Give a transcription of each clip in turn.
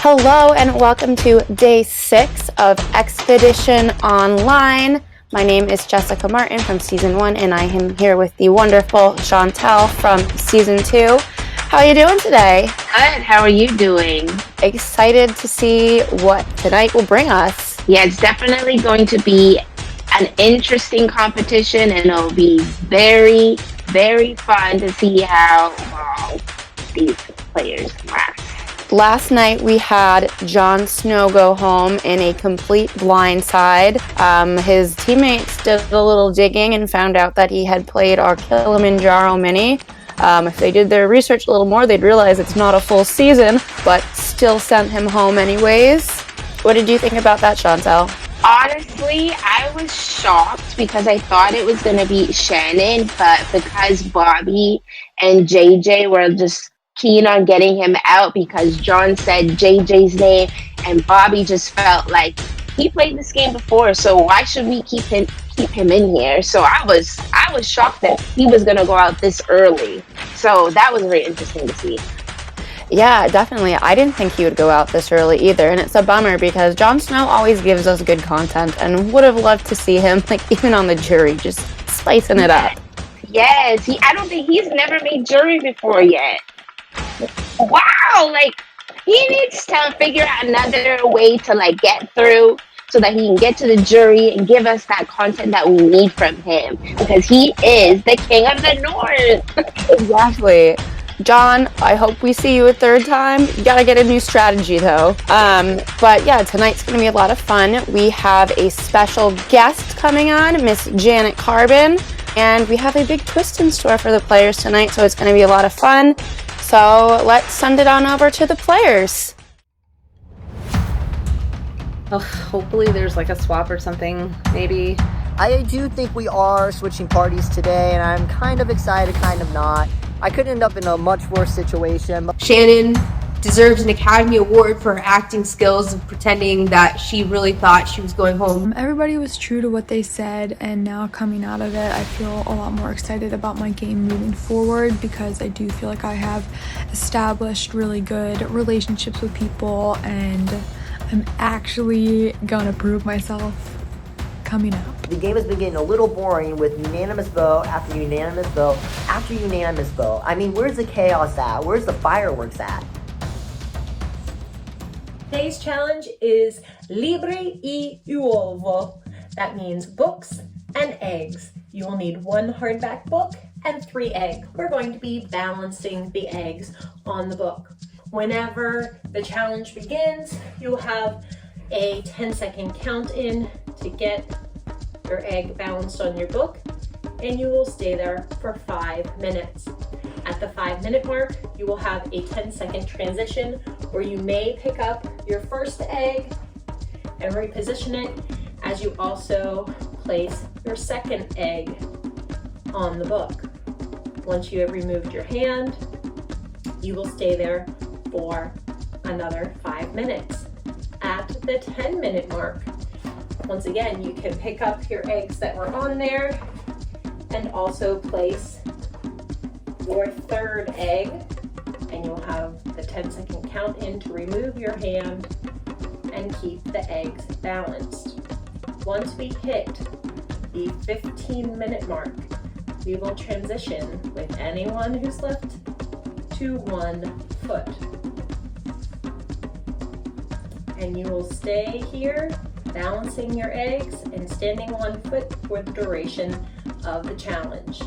Hello and welcome to day 6 of Expedition Online. My name is Jessica Martin from Season 1 and I am here with the wonderful Chantel from Season 2. How are you doing today? Good. How are you doing? Excited to see what tonight will bring us. Yeah, it's definitely going to be an interesting competition and it'll be very, very fun to see how well these players last. Last night we had Jon Snow go home in a complete blindside. His teammates did a little digging and found out that he had played our Kilimanjaro mini. If they did their research a little more, they'd realize it's not a full season, but still sent him home anyways. What did you think about that, Chantel? Honestly, I was shocked because I thought it was going to be Shannon, but because Bobby and JJ were just keen on getting him out because Jon said JJ's name and Bobby just felt like he played this game before, so why should we keep him in here? So I was shocked that he was going to go out this early. So that was very interesting to see. Yeah, definitely. I didn't think he would go out this early either, and it's a bummer because Jon Snow always gives us good content and would have loved to see him, like, even on the jury, just spicing it up. Yes, I don't think he's never made jury before yet. Wow, like, he needs to figure out another way to, like, get through so that he can get to the jury and give us that content that we need from him because he is the king of the North. Exactly. Jon, I hope we see you a third time. You gotta get a new strategy though. But yeah, tonight's gonna be a lot of fun. We have a special guest coming on, Miss Janet Carbin, and we have a big twist in store for the players tonight, so it's gonna be a lot of fun. So let's send it on over to the players. Oh, hopefully there's like a swap or something, maybe. I do think we are switching parties today, and I'm kind of excited, kind of not. I could end up in a much worse situation. Shannon deserves an Academy Award for her acting skills of pretending that she really thought she was going home. Everybody was true to what they said, and now coming out of it, I feel a lot more excited about my game moving forward because I do feel like I have established really good relationships with people, and I'm actually gonna prove myself coming up. The game has been getting a little boring with unanimous vote after unanimous vote after unanimous vote. I mean, where's the chaos at? Where's the fireworks at? Today's challenge is Libre y Uovo. That means books and eggs. You will need 1 hardback book and 3 eggs. We're going to be balancing the eggs on the book. Whenever the challenge begins, you'll have a 10-second count in to get your egg balanced on your book, and you will stay there for 5 minutes. At the 5-minute mark, you will have a 10-second transition where you may pick up your first egg and reposition it as you also place your second egg on the book. Once you have removed your hand, you will stay there for another 5 minutes. At the 10-minute mark, once again, you can pick up your eggs that were on there and also place your third egg, and you'll have the 10-second count in to remove your hand and keep the eggs balanced. Once we hit the 15-minute mark, we will transition with anyone who's left to 1 foot. And you will stay here balancing your eggs and standing 1 foot for the duration of the challenge.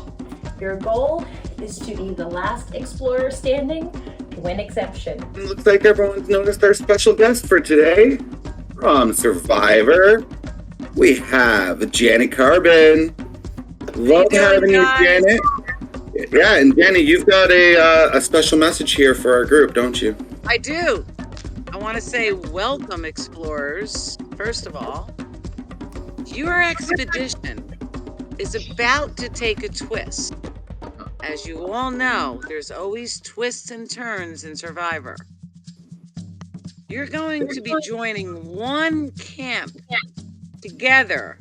Your goal is to be the last explorer standing to win exemption. Looks like everyone's noticed our special guest for today. From Survivor, we have Janet Carbin. Love having you, Janet. Yeah, and Janet, you've got a special message here for our group, don't you? I do. I want to say welcome, explorers. First of all, your expedition is about to take a twist. As you all know, there's always twists and turns in Survivor. You're going to be joining one camp together,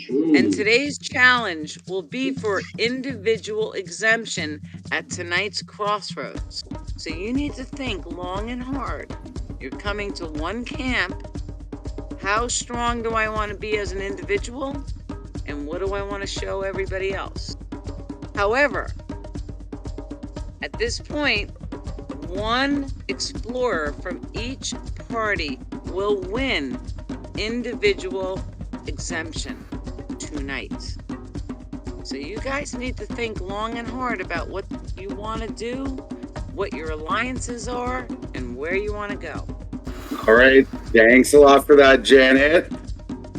and today's challenge will be for individual exemption at tonight's crossroads. So you need to think long and hard You're coming to one camp. How strong do I want to be as an individual? And what do I want to show everybody else? However, at this point, one explorer from each party will win individual exemption tonight. So you guys need to think long and hard about what you want to do, what your alliances are, and where you want to go. All right, thanks a lot for that, Janet.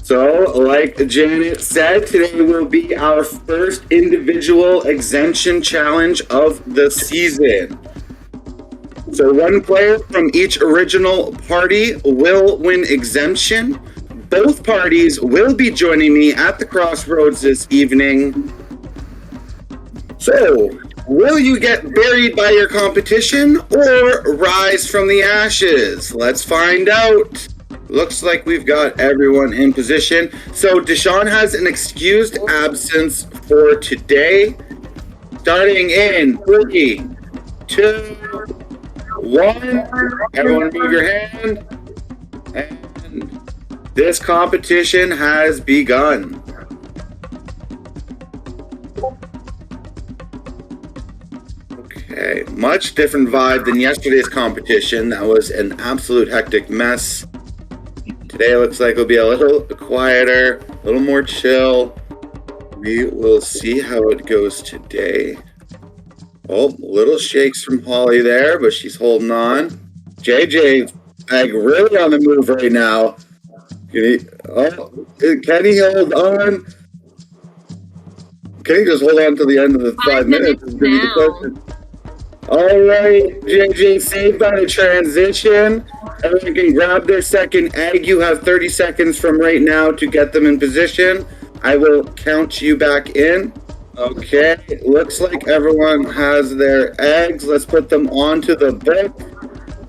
So, like Janet said, today will be our first individual exemption challenge of the season. So one player from each original party will win exemption. Both parties will be joining me at the crossroads this evening. So, will you get buried by your competition or rise from the ashes? Let's find out. Looks like we've got everyone in position. So Deshaun has an excused absence for today. Starting in 3, 2, 1. Everyone move your hand. And this competition has begun. Okay, much different vibe than yesterday's competition. That was an absolute hectic mess. Today looks like it'll be a little quieter, a little more chill. We will see how it goes today. Oh, little shakes from Holly there, but she's holding on. JJ, like, really on the move right now. Can he hold on? Can he just hold on to the end of the 5 minutes? All right, JJ, saved by the transition. Everyone can grab their second egg. You have 30 seconds from right now to get them in position. I will count you back in. Okay, looks like everyone has their eggs. Let's put them onto the book.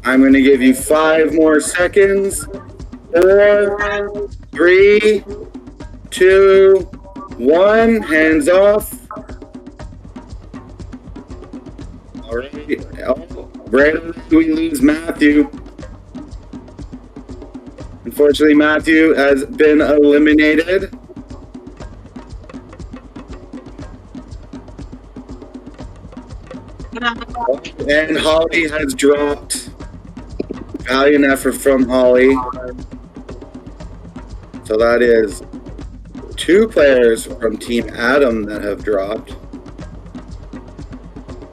I'm going to give you 5 more seconds. 4, 3, 2, 1. Hands off. All right. Oh, right away we lose Matthew. Unfortunately, Matthew has been eliminated. And Holly has dropped. Valiant effort from Holly. So that is 2 players from Team Adam that have dropped.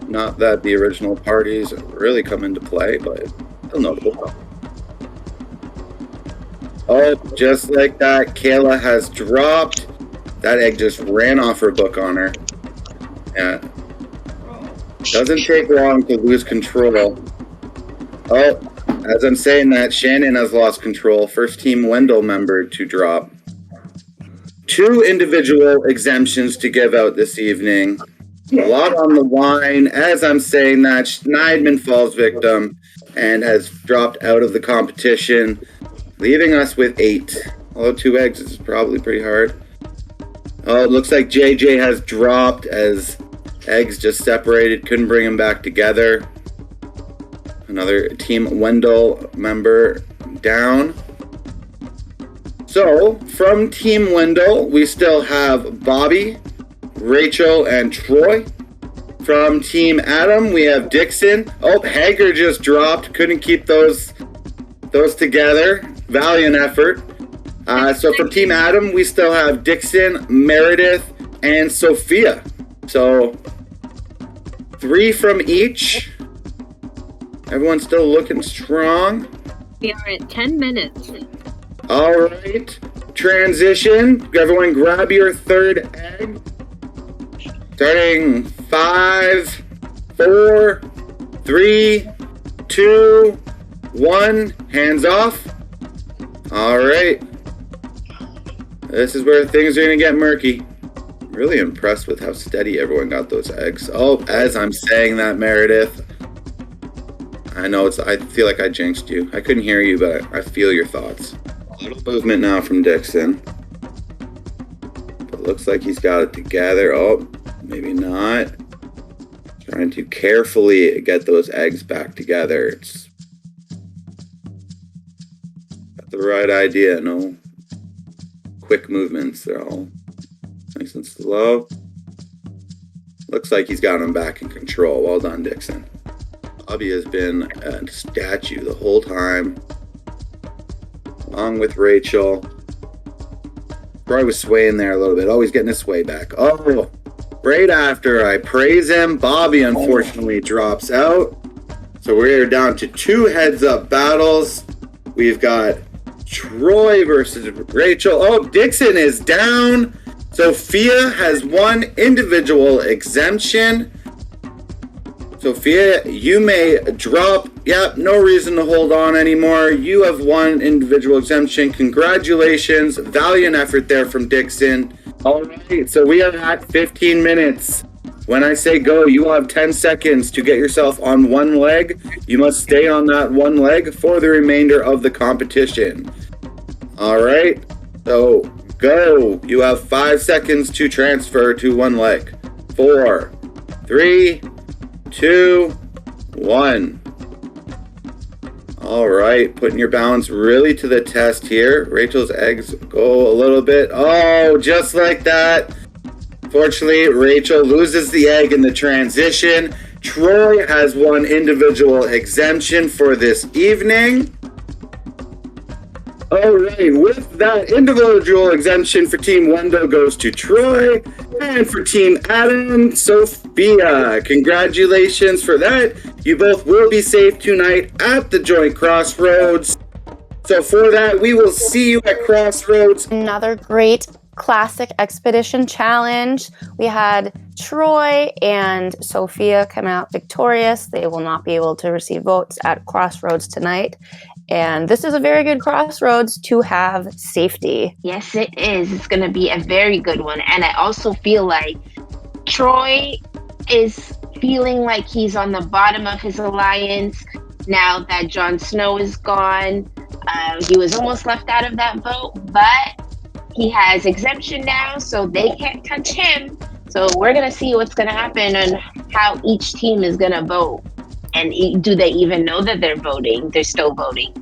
Not that the original parties really come into play, but still notable. Oh, just like that, Kayla has dropped. That egg just ran off her book on her. Yeah. Doesn't take long to lose control. Oh, as I'm saying that, Shannon has lost control. First Team Wendell member to drop. 2 individual exemptions to give out this evening. A lot on the line. As I'm saying that, Schneidman falls victim and has dropped out of the competition, leaving us with 8. Although 2 eggs is probably pretty hard. Oh, it looks like JJ has dropped as eggs just separated. Couldn't bring them back together. Another Team Wendell member down. So, from Team Wendell, we still have Bobby, Rachel, and Troy. From Team Adam, we have Dixon. Oh, Hager just dropped. Couldn't keep those together. Valiant effort. So from Team Adam, we still have Dixon, Meredith, and Sophia. So 3 from each. Everyone's still looking strong. We are at 10 minutes. All right. Transition. Everyone grab your 3rd egg. Starting 5, 4, 3, 2, 1. Hands off. All right. This is where things are going to get murky. Really impressed with how steady everyone got those eggs. Oh, as I'm saying that, Meredith. I know I feel like I jinxed you. I couldn't hear you, but I feel your thoughts. A little movement now from Dixon. But looks like he's got it together. Oh, maybe not. Trying to carefully get those eggs back together. It's the right idea. No quick movements. They're all nice and slow. Looks like he's got him back in control. Well done, Dixon. Bobby has been a statue the whole time, along with Rachel. Troy was swaying there a little bit. Always getting his sway back. Oh, right after I praise him, Bobby unfortunately drops out. So we're down to 2 heads-up battles. We've got Troy versus Rachel. Oh, Dixon is down. Sophia has 1 individual exemption. Sophia, you may drop. Yep, no reason to hold on anymore. You have 1 individual exemption. Congratulations. Valiant effort there from Dixon. All right, so we are at 15 minutes. When I say go, you will have 10 seconds to get yourself on 1 leg. You must stay on that 1 leg for the remainder of the competition. All right, so go. You have 5 seconds to transfer to 1 leg. 4, 3, 2, 1. All right, putting your balance really to the test here. Rachel's eggs go a little bit. Oh, just like that. Fortunately, Rachel loses the egg in the transition. Troy has 1 individual exemption for this evening. All right, with that individual exemption for Team Wendell goes to Troy, and for Team Adam, Sophia. Congratulations for that. You both will be safe tonight at the joint Crossroads. So for that, we will see you at Crossroads. Another great classic expedition challenge. We had Troy and Sophia come out victorious. They will not be able to receive votes at Crossroads tonight. And this is a very good Crossroads to have safety. Yes, it is. It's going to be a very good one. And I also feel like Troy is feeling like he's on the bottom of his alliance now that Jon Snow is gone. He was almost left out of that vote, but he has exemption now, so they can't touch him. So we're going to see what's going to happen and how each team is going to vote. And do they even know that they're voting? They're still voting.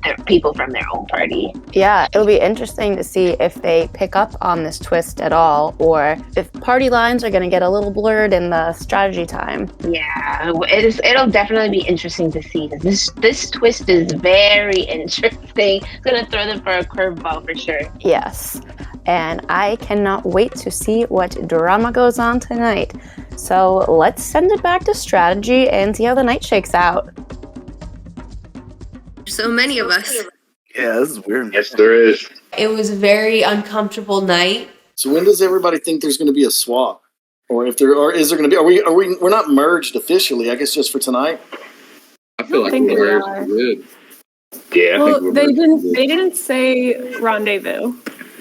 They're people from their own party. Yeah, it'll be interesting to see if they pick up on this twist at all, or if party lines are going to get a little blurred in the strategy time. Yeah, it'll definitely be interesting to see. This twist is very interesting. Gonna throw them for a curveball for sure. Yes, and I cannot wait to see what drama goes on tonight. So let's send it back to strategy and see how the night shakes out. So many of us. Yeah, this is weird. Yes, there is. It was a very uncomfortable night. So when does everybody think there's going to be a swap, or if there, or is there going to be? We're not merged officially? I guess just for tonight. I feel like think we're we are. good. Yeah, Well, they didn't say rendezvous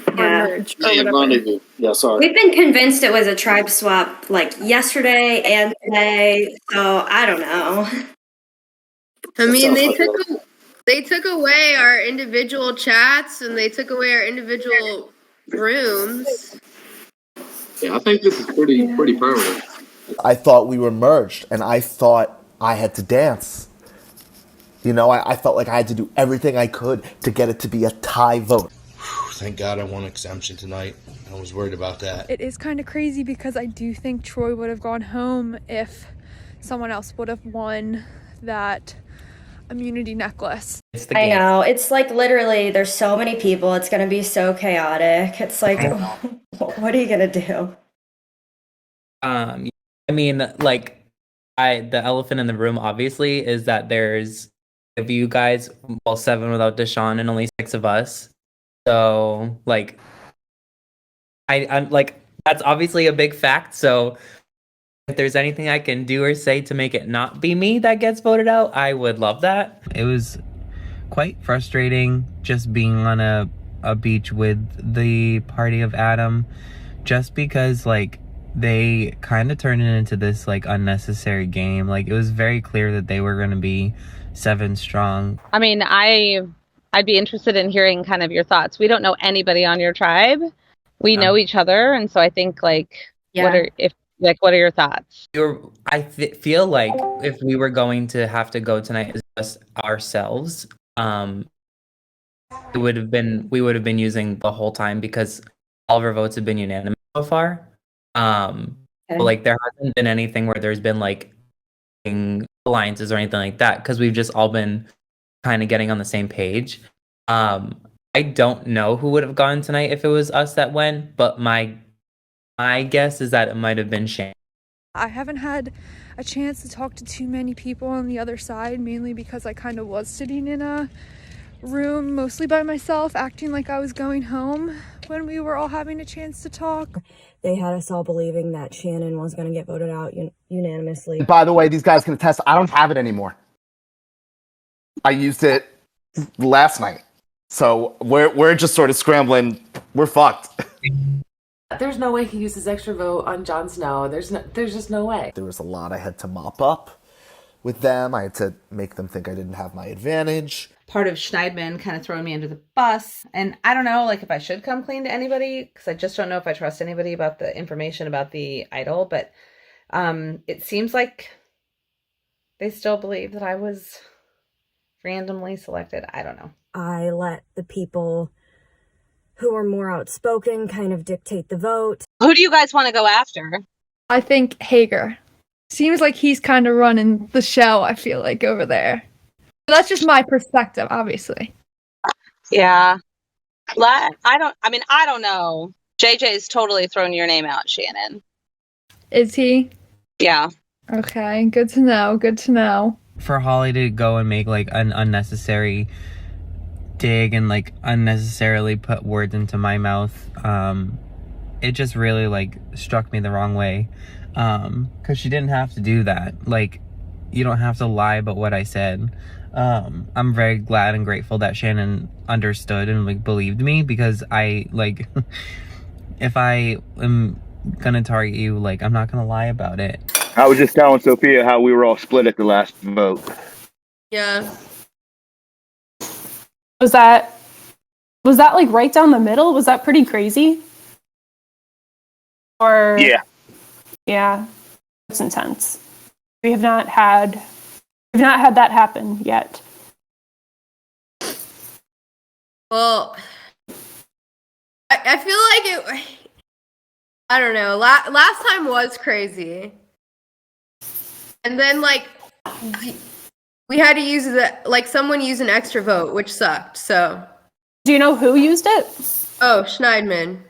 or merge or Yeah, whatever. rendezvous. Yeah, sorry. We've been convinced it was a tribe swap like yesterday and today, so I don't know. I mean, sounds like they took away our individual chats and they took away our individual rooms. Yeah, I think this is pretty permanent. I thought we were merged, and I thought I had to dance. You know, I felt like I had to do everything I could to get it to be a tie vote. Thank God I won exemption tonight. I was worried about that. It is kind of crazy because I do think Troy would have gone home if someone else would have won that immunity necklace. I know. It's like literally there's so many people. It's going to be so chaotic. It's like, what are you going to do? I mean, like, the elephant in the room obviously is that there's of you guys, well, 7 without Deshaun and only 6 of us. So, like, I'm like, that's obviously a big fact. So if there's anything I can do or say to make it not be me that gets voted out, I would love that. It was quite frustrating just being on a beach with the party of Adam, just because, like, they kind of turned it into this, like, unnecessary game. Like, it was very clear that they were going to be 7 strong. I mean, I'd be interested in hearing kind of your thoughts. We don't know anybody on your tribe. We know each other, and so I think, like, what are your thoughts? I feel like if we were going to have to go tonight as just ourselves, we would have been using the whole time because all of our votes have been unanimous so far. But, like there hasn't been anything where there's been like alliances or anything like that because we've just all been kind of getting on the same page. I don't know who would have gone tonight if it was us that went, but my guess is that it might have been Shane. I haven't had a chance to talk to too many people on the other side, mainly because I kind of was sitting in a room mostly by myself, acting like I was going home when we were all having a chance to talk. They had us all believing that Shannon was going to get voted out unanimously. By the way, these guys can attest, I don't have it anymore. I used it last night. So we're just sort of scrambling. We're fucked. There's no way he used his extra vote on Jon Snow. There's just no way. There was a lot I had to mop up with them. I had to make them think I didn't have my advantage. Part of Schneidman kind of throwing me under the bus. And I don't know, like, if I should come clean to anybody, because I just don't know if I trust anybody about the information about the idol. But it seems like they still believe that I was randomly selected. I don't know. I let the people who were more outspoken kind of dictate the vote. Who do you guys want to go after? I think Hager. Seems like he's kind of running the show, I feel like, over there. But that's just my perspective, obviously. Yeah. I don't know. JJ's totally thrown your name out, Shannon. Is he? Yeah. Okay, good to know, good to know. For Holly to go and make like an unnecessary dig and like unnecessarily put words into my mouth, it just really like struck me the wrong way, because she didn't have to do that. Like, you don't have to lie about what I said. I'm very glad and grateful that Shannon understood and like believed me, because I like if I am gonna target you, like, I'm not gonna lie about it. I was just telling Sophia how we were all split at the last vote. Yeah. Was that like right down the middle? Was that pretty crazy? Or yeah, it's intense. We have not had that happen yet. Well, I feel like it. I don't know. Last time was crazy, and then like we had to use someone used an extra vote, which sucked. So, do you know who used it? Oh, Schneidman.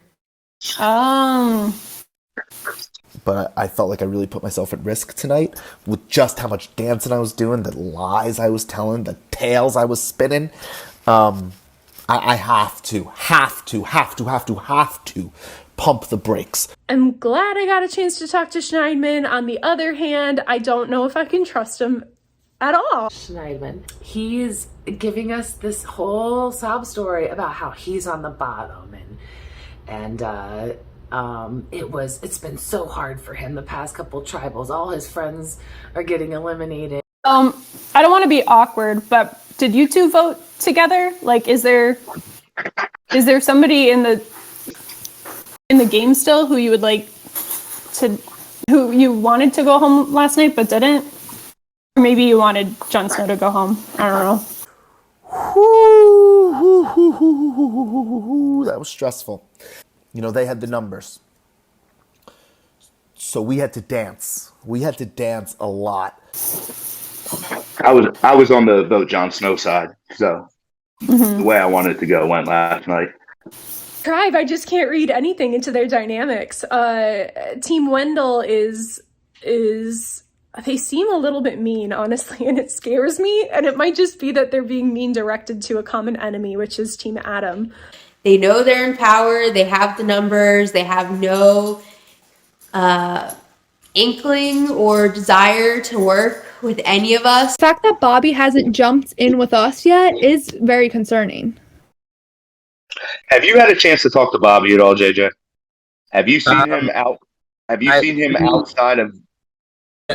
But I felt like I really put myself at risk tonight with just how much dancing I was doing, the lies I was telling, the tales I was spinning. I have to pump the brakes. I'm glad I got a chance to talk to Schneidman. On the other hand, I don't know if I can trust him at all. Schneidman, he's giving us this whole sob story about how he's on the bottom and it's been so hard for him the past couple tribals. All his friends are getting eliminated. I don't want to be awkward, but did you two vote together? Like, is there somebody in the game still who you would like to, who you wanted to go home last night but didn't? Or maybe you wanted Jon Snow to go home. I don't know. That was stressful. You know, they had the numbers. So we had to dance. We had to dance a lot. I was on the vote Jon Snow side, so the way I wanted it to go went last night. Tribe, I just can't read anything into their dynamics. Team Wendell is they seem a little bit mean, honestly, and it scares me. And it might just be that they're being mean directed to a common enemy, which is Team Adam. They know they're in power. They have the numbers. They have no inkling or desire to work with any of us. The fact that Bobby hasn't jumped in with us yet is very concerning. Have you had a chance to talk to Bobby at all, JJ? Have you seen him out? Have you seen him outside of?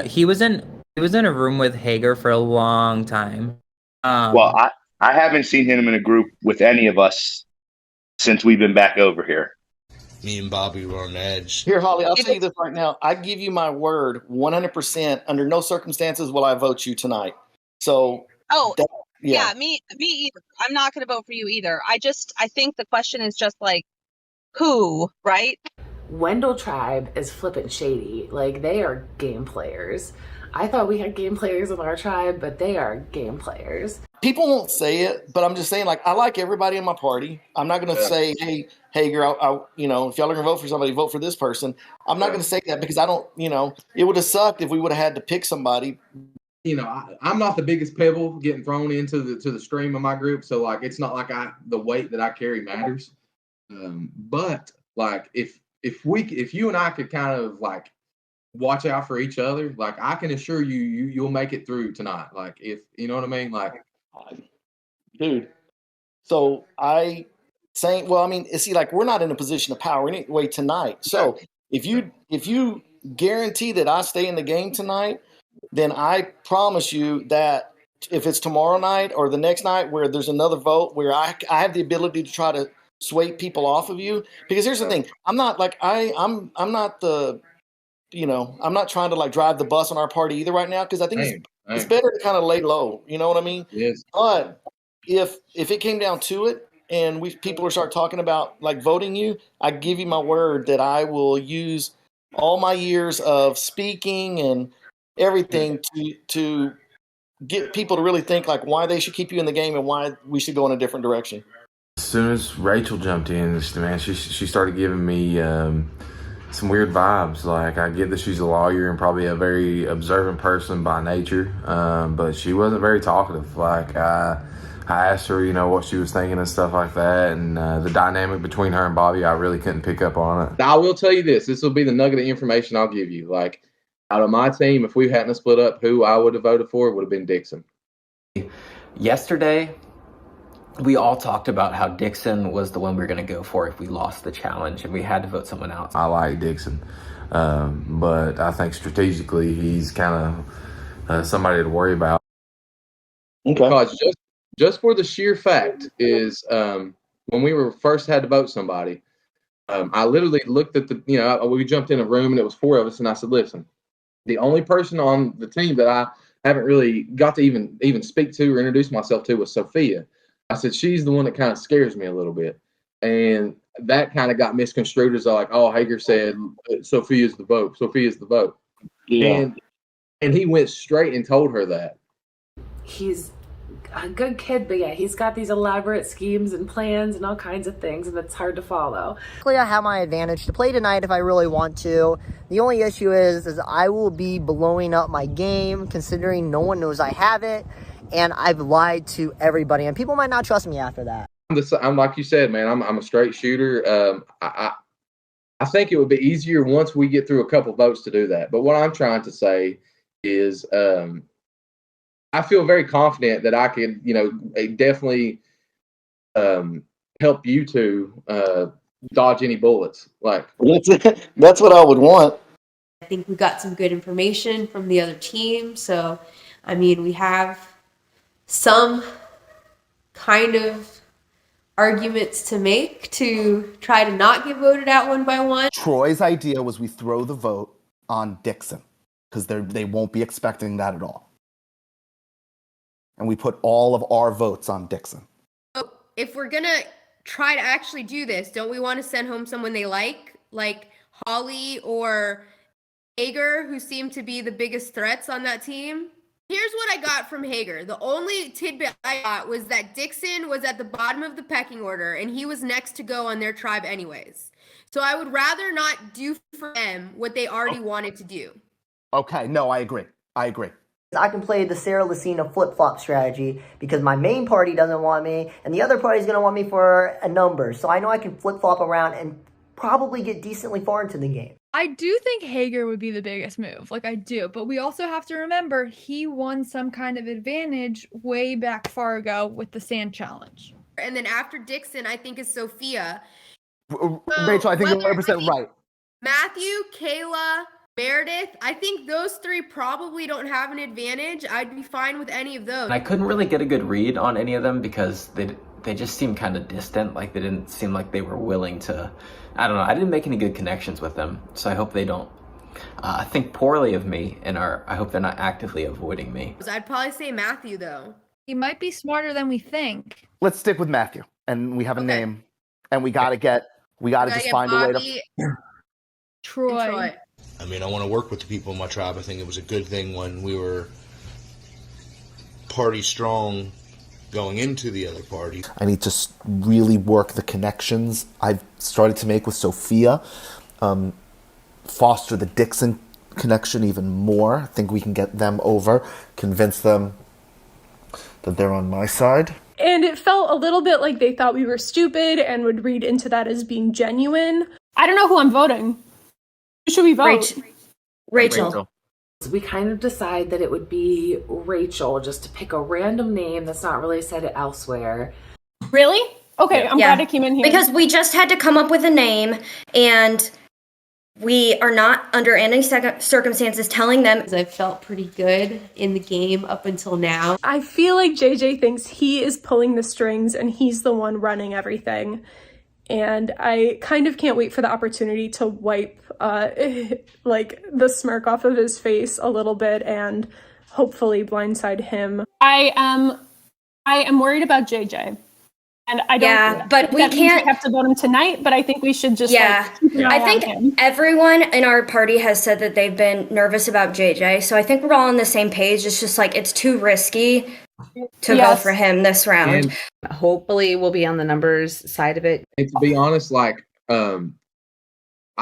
He was in a room with Hager for a long time. Well, I haven't seen him in a group with any of us since we've been back over here. Me and Bobby were on edge. Here, Holly, I'll tell you this right now. I give you my word, 100%, under no circumstances will I vote you tonight. So Yeah. me either. I'm not going to vote for you either. I think the question is just like, who, right? Wendell Tribe is flipping shady. Like, they are game players. I thought we had game players in our tribe, but they are game players. People won't say it, but I'm just saying, like, I like everybody in my party. I'm not going to say, hey, girl, if y'all are going to vote for somebody, vote for this person. I'm not going to say that because I don't, it would have sucked if we would have had to pick somebody. I'm not the biggest pebble getting thrown into the stream of my group, so like it's not like the weight that I carry matters. But like if you and I could kind of like watch out for each other, like I can assure you'll make it through tonight. Like if you know what I mean, like, dude. So see, like we're not in a position of power anyway tonight. So if you guarantee that I stay in the game tonight, then I promise you that if it's tomorrow night or the next night where there's another vote where I have the ability to try to sway people off of you, because here's the thing, I'm not like I'm not the I'm not trying to like drive the bus on our party either right now, because I think it's better to kind of lay low, you know what I mean? Yes. But if it came down to it and people will start talking about like voting you, I give you my word that I will use all my years of speaking and everything to get people to really think like why they should keep you in the game and why we should go in a different direction. As soon as Rachel jumped in, man, she started giving me some weird vibes. Like, I get that she's a lawyer and probably a very observant person by nature, but she wasn't very talkative. Like, I asked her, what she was thinking and stuff like that, and the dynamic between her and Bobby, I really couldn't pick up on it. I will tell you this will be the nugget of information I'll give you. Like, out of my team, if we hadn't split up, who I would have voted for would have been Dixon. Yesterday, we all talked about how Dixon was the one we were going to go for if we lost the challenge, and we had to vote someone else. I like Dixon, but I think strategically he's kind of somebody to worry about. Okay. Because just for the sheer fact is when we were first had to vote somebody, I literally looked at we jumped in a room and it was 4 of us, and I said, listen, the only person on the team that I haven't really got to even speak to or introduce myself to was Sophia. I said, she's the one that kind of scares me a little bit. And that kind of got misconstrued as like, oh, Hager said, Sophia's the vote. Sophia's the vote. Yeah. And he went straight and told her that. He's a good kid, but yeah, he's got these elaborate schemes and plans and all kinds of things, and it's hard to follow. Luckily, I have my advantage to play tonight if I really want to. The only issue is I will be blowing up my game, considering no one knows I have it, and I've lied to everybody, and people might not trust me after that. I'm like you said, man. I'm a straight shooter. I think it would be easier once we get through a couple votes to do that. But what I'm trying to say is, I feel very confident that I could, definitely help you to dodge any bullets. Like that's what I would want. I think we got some good information from the other team. So, I mean, we have some kind of arguments to make to try to not get voted out one by one. Troy's idea was we throw the vote on Dixon because they won't be expecting that at all. And we put all of our votes on Dixon. So if we're going to try to actually do this, don't we want to send home someone they like Holly or Hager, who seem to be the biggest threats on that team? Here's what I got from Hager. The only tidbit I got was that Dixon was at the bottom of the pecking order, and he was next to go on their tribe anyways. So I would rather not do for them what they already wanted to do. Okay, no, I agree. I can play the Sarah Lucina flip-flop strategy because my main party doesn't want me, and the other party is going to want me for a number. So I know I can flip-flop around and probably get decently far into the game. I do think Hager would be the biggest move. Like, I do. But we also have to remember he won some kind of advantage way back far ago with the sand challenge. And then after Dixon, I think is Sophia. Rachel, I think you're 100% right. Matthew, Kayla, Meredith, I think those three probably don't have an advantage. I'd be fine with any of those. I couldn't really get a good read on any of them because they just seemed kind of distant. Like, they didn't seem like they were willing to, I don't know. I didn't make any good connections with them. So I hope they don't think poorly of me, and I hope they're not actively avoiding me. I'd probably say Matthew, though. He might be smarter than we think. Let's stick with Matthew, and we have a name, and we gotta just find a way to. Troy. I mean, I want to work with the people in my tribe. I think it was a good thing when we were party strong going into the other party. I need to really work the connections I've started to make with Sophia, foster the Dixon connection even more. I think we can get them over, convince them that they're on my side. And it felt a little bit like they thought we were stupid and would read into that as being genuine. I don't know who I'm voting. Who should we vote? Rachel. We kind of decide that it would be Rachel, just to pick a random name that's not really said elsewhere. Really? Okay, I'm glad it came in here. Because we just had to come up with a name, and we are not under any circumstances telling them. I felt pretty good in the game up until now. I feel like JJ thinks he is pulling the strings and he's the one running everything. And I kind of can't wait for the opportunity to wipe like the smirk off of his face a little bit and hopefully blindside him. I am worried about JJ. And I don't. Yeah, but we can't have to vote him tonight. But I think we should just. Yeah, keep an eye I think on him. everyone in our party has said that they've been nervous about JJ. So I think we're all on the same page. It's just like it's too risky to vote for him this round. And hopefully, we'll be on the numbers side of it. And to be honest, like I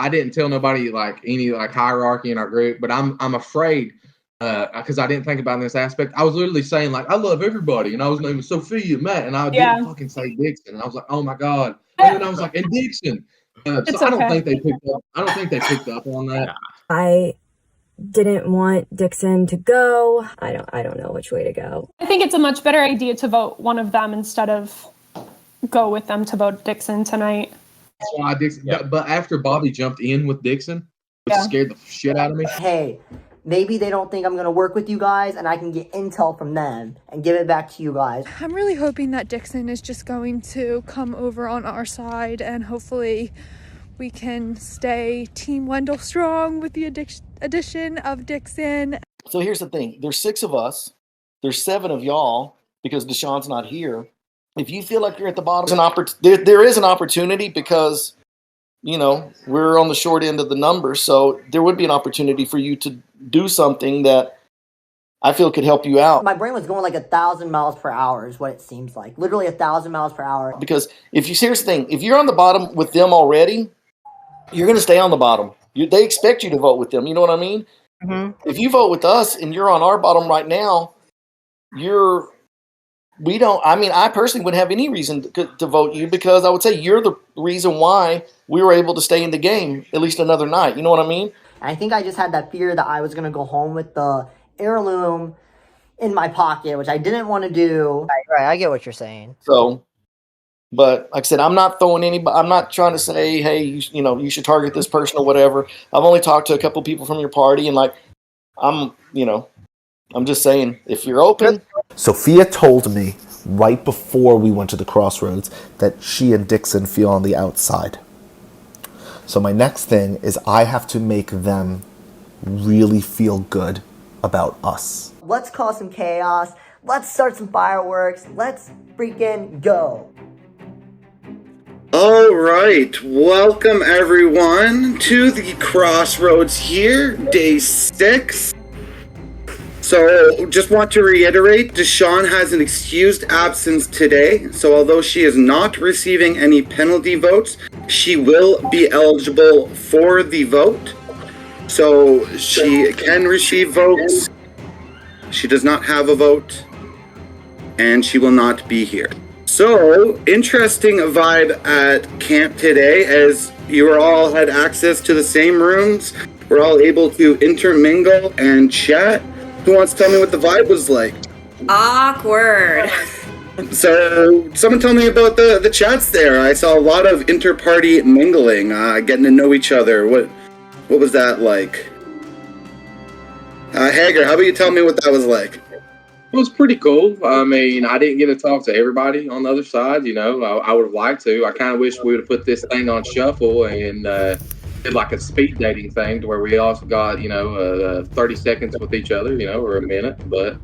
didn't tell nobody like any like hierarchy in our group, but I'm afraid. Because I didn't think about this aspect. I was literally saying, like, I love everybody. And I was naming Sophia, Matt, and I didn't fucking say Dixon. And I was like, oh my God. And then I was like, and Dixon. So I don't think they picked up on that. I didn't want Dixon to go. I don't know which way to go. I think it's a much better idea to vote one of them instead of go with them to vote Dixon tonight. That's why Dixon. But after Bobby jumped in with Dixon, it scared the shit out of me. Hey, maybe they don't think I'm going to work with you guys and I can get intel from them and give it back to you guys. I'm really hoping that Dixon is just going to come over on our side and hopefully we can stay Team Wendell strong with the addition of Dixon. So here's the thing. There's 6 of us. There's 7 of y'all because Deshaun's not here. If you feel like you're at the bottom, there is an opportunity because, you know, we're on the short end of the numbers. So there would be an opportunity for you to do something that I feel could help you out. My brain was going like 1,000 miles per hour is what it seems like. Literally 1,000 miles per hour. Because here's the thing, if you're on the bottom with them already, you're going to stay on the bottom. They expect you to vote with them. You know what I mean? Mm-hmm. If you vote with us and you're on our bottom right now, I personally wouldn't have any reason to vote you because I would say you're the reason why we were able to stay in the game at least another night. You know what I mean? I think I just had that fear that I was going to go home with the heirloom in my pocket, which I didn't want to do. Right, I get what you're saying. So, but like I said, I'm not trying to say, hey, you should target this person or whatever. I've only talked to a couple people from your party and I'm just saying, if you're open. Sophia told me right before we went to the crossroads that she and Dixon feel on the outside. So my next thing is I have to make them really feel good about us. Let's cause some chaos. Let's start some fireworks. Let's freaking go. All right, welcome everyone to the crossroads here, day 6. So, just want to reiterate, Deshaun has an excused absence today, so although she is not receiving any penalty votes, she will be eligible for the vote. So, she can receive votes, she does not have a vote, and she will not be here. So, interesting vibe at camp today, as you all had access to the same rooms, we're all able to intermingle and chat. Who wants to tell me what the vibe was like? Awkward. So, someone tell me about the chats there. I saw a lot of inter-party mingling, getting to know each other. What was that like? Hager, how about you tell me what that was like? It was pretty cool. I mean, I didn't get to talk to everybody on the other side. You know, I would have liked to. I kind of wish we would have put this thing on shuffle and did like a speed dating thing to where we also got 30 seconds with each other, or a minute. But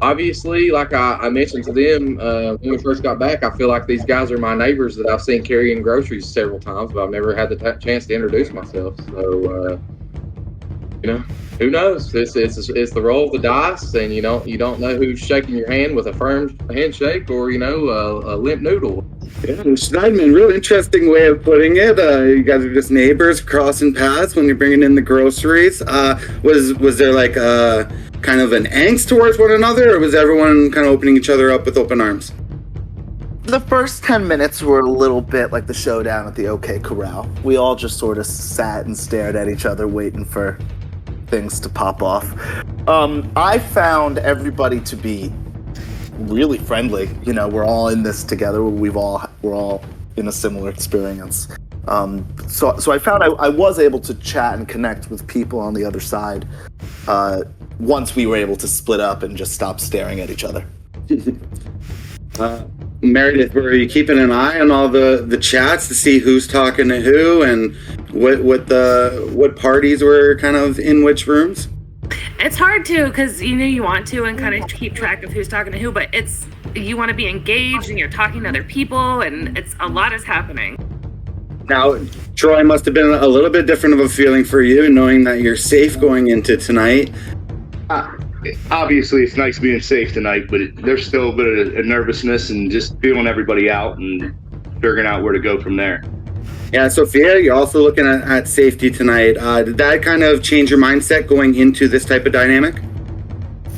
obviously, like I mentioned to them when we first got back, I feel like these guys are my neighbors that I've seen carrying groceries several times, but I've never had the chance to introduce myself. So, who knows? It's the roll of the dice, and you don't know who's shaking your hand with a firm handshake or a limp noodle. Yeah, Schneidman, real interesting way of putting it. You guys are just neighbors crossing paths when you're bringing in the groceries. Was there like kind of an angst towards one another, or was everyone kind of opening each other up with open arms? The first 10 minutes were a little bit like the showdown at the OK Corral. We all just sort of sat and stared at each other waiting for things to pop off. I found everybody to be really friendly. We're all in this together. We're all in a similar experience. So I found I was able to chat and connect with people on the other side once we were able to split up and just stop staring at each other. Meredith, were you keeping an eye on all the chats to see who's talking to who and what parties were kind of in which rooms? It's hard to, because you want to and kind of keep track of who's talking to who, but you want to be engaged and you're talking to other people, and a lot is happening. Now, Troy, must have been a little bit different of a feeling for you, knowing that you're safe going into tonight. Obviously, it's nice being safe tonight, but there's still a bit of nervousness and just feeling everybody out and figuring out where to go from there. Yeah, Sophia, you're also looking at safety tonight. Did that kind of change your mindset going into this type of dynamic?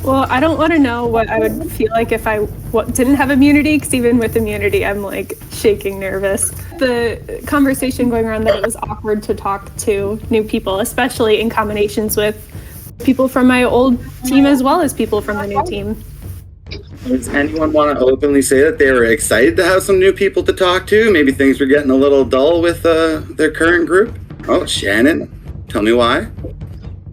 Well, I don't want to know what I would feel like if I didn't have immunity, because even with immunity, I'm like shaking nervous. The conversation going around that it was awkward to talk to new people, especially in combinations with people from my old team as well as people from the new team. Does anyone want to openly say that they were excited to have some new people to talk to? Maybe things were getting a little dull with their current group? Oh, Shannon, tell me why.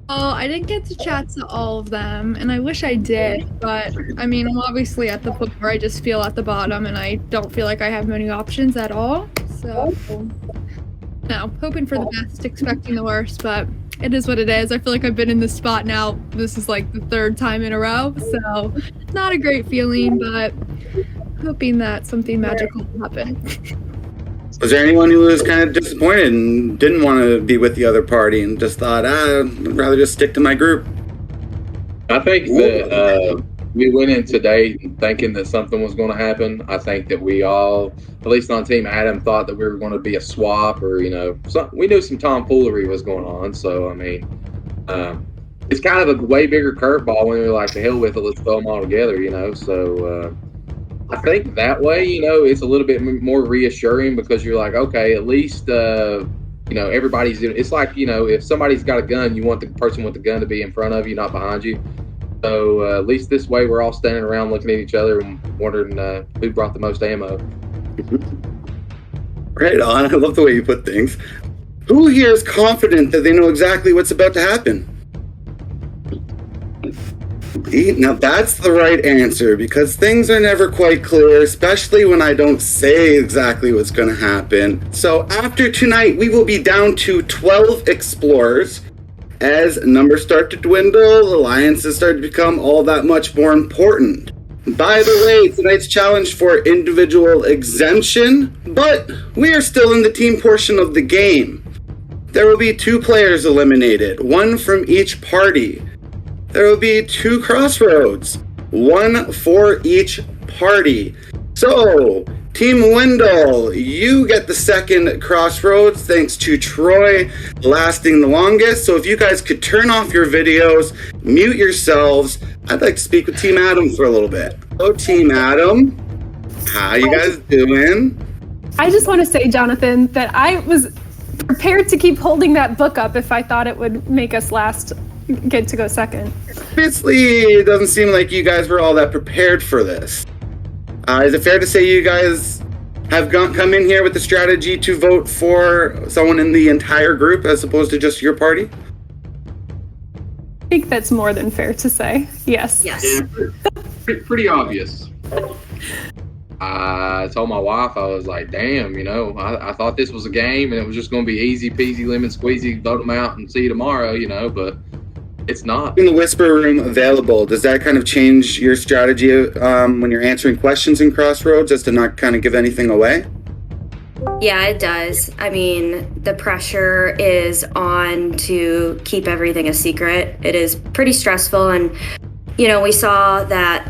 Oh, I didn't get to chat to all of them, and I wish I did, but I'm obviously at the point where I just feel at the bottom and I don't feel like I have many options at all. So, no, hoping for the best, expecting the worst, but it is what it is. I feel like I've been in this spot now. This is like the third time in a row, so not a great feeling, but hoping that something magical will happen. Was there anyone who was kind of disappointed and didn't want to be with the other party and just thought, I'd rather just stick to my group? I think that we went in today thinking that something was going to happen. I think that we all, at least on Team Adam, thought that we were going to be a swap or, we knew some tomfoolery was going on. So, it's kind of a way bigger curveball when we were like, to hell with it, let's throw them all together, So, I think that way, it's a little bit more reassuring because you're like, okay, at least, everybody's, it's like, if somebody's got a gun, you want the person with the gun to be in front of you, not behind you. So at least this way, we're all standing around looking at each other and wondering who brought the most ammo. Right on. I love the way you put things. Who here is confident that they know exactly what's about to happen? Now that's the right answer, because things are never quite clear, especially when I don't say exactly what's going to happen. So after tonight, we will be down to 12 explorers. As numbers start to dwindle, alliances start to become all that much more important. By the way, tonight's challenge for individual exemption, but we are still in the team portion of the game. There will be 2 players eliminated, 1 from each party. There will be 2 crossroads, 1 for each party. So, Team Wendell, you get the second crossroads, thanks to Troy lasting the longest. So if you guys could turn off your videos, mute yourselves, I'd like to speak with Team Adam for a little bit. Hello, Team Adam. How you guys doing? I just want to say, Jonathan, that I was prepared to keep holding that book up if I thought it would make us get to go second. Obviously, it doesn't seem like you guys were all that prepared for this. Is it fair to say you guys have come in here with the strategy to vote for someone in the entire group as opposed to just your party? I think that's more than fair to say. Yes. Yeah, pretty obvious. I told my wife, I was like, damn, I thought this was a game and it was just going to be easy peasy, lemon squeezy, vote them out and see you tomorrow, but It's not. In the whisper room available, does that kind of change your strategy when you're answering questions in Crossroads, as to not kind of give anything away? Yeah, it does. I mean, the pressure is on to keep everything a secret. It is pretty stressful, and we saw that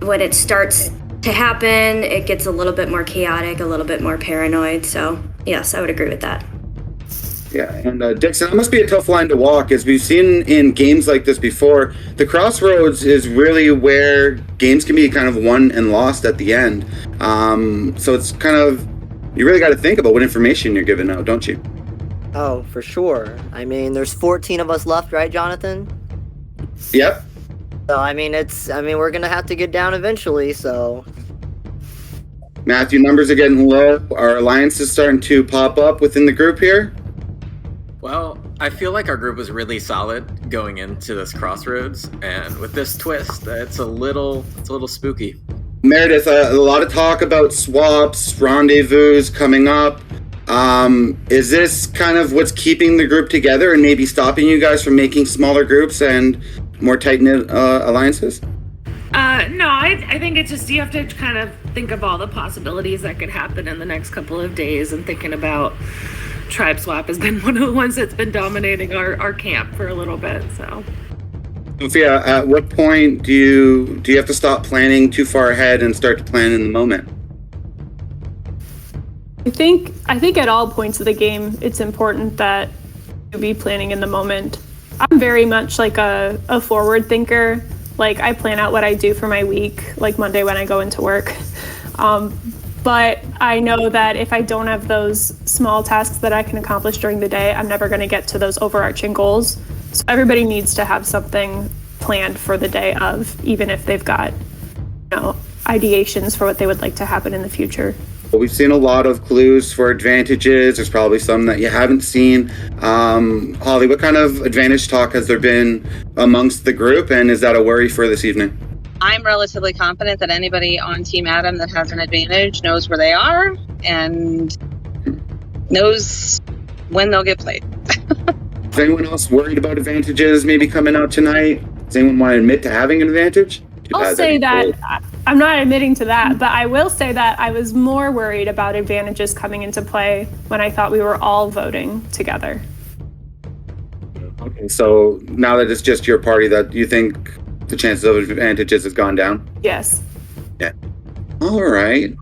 when it starts to happen, it gets a little bit more chaotic, a little bit more paranoid. So yes, I would agree with that. Yeah, and Dixon, that must be a tough line to walk, as we've seen in games like this before. The Crossroads is really where games can be kind of won and lost at the end. So it's kind of, you really got to think about what information you're giving out, don't you? Oh, for sure. I mean, there's 14 of us left, right, Jonathan? Yep. So, we're going to have to get down eventually, so... Matthew, numbers are getting low. Our alliance is starting to pop up within the group here. Well, I feel like our group was really solid going into this Crossroads, and with this twist, it's a little spooky. Meredith, a lot of talk about swaps, rendezvous coming up. Is this kind of what's keeping the group together and maybe stopping you guys from making smaller groups and more tight-knit alliances? No, I think it's just you have to kind of think of all the possibilities that could happen in the next couple of days, and thinking about tribe swap has been one of the ones that's been dominating our camp for a little bit. So, Sophia, at what point do you have to stop planning too far ahead and start to plan in the moment? I think at all points of the game, it's important that you be planning in the moment. I'm very much like a forward thinker. Like, I plan out what I do for my week, like Monday when I go into work. But I know that if I don't have those small tasks that I can accomplish during the day, I'm never going to get to those overarching goals. So everybody needs to have something planned for the day of, even if they've got, ideations for what they would like to happen in the future. We've seen a lot of clues for advantages. There's probably some that you haven't seen. Holly, what kind of advantage talk has there been amongst the group, and is that a worry for this evening? I'm relatively confident that anybody on Team Adam that has an advantage knows where they are and knows when they'll get played. Is anyone else worried about advantages maybe coming out tonight? Does anyone want to admit to having an advantage? I'll say that I'm not admitting to that, but I will say that I was more worried about advantages coming into play when I thought we were all voting together. Okay, so now that it's just your party, that you think the chances of advantages has gone down? Yes. Yeah. All right.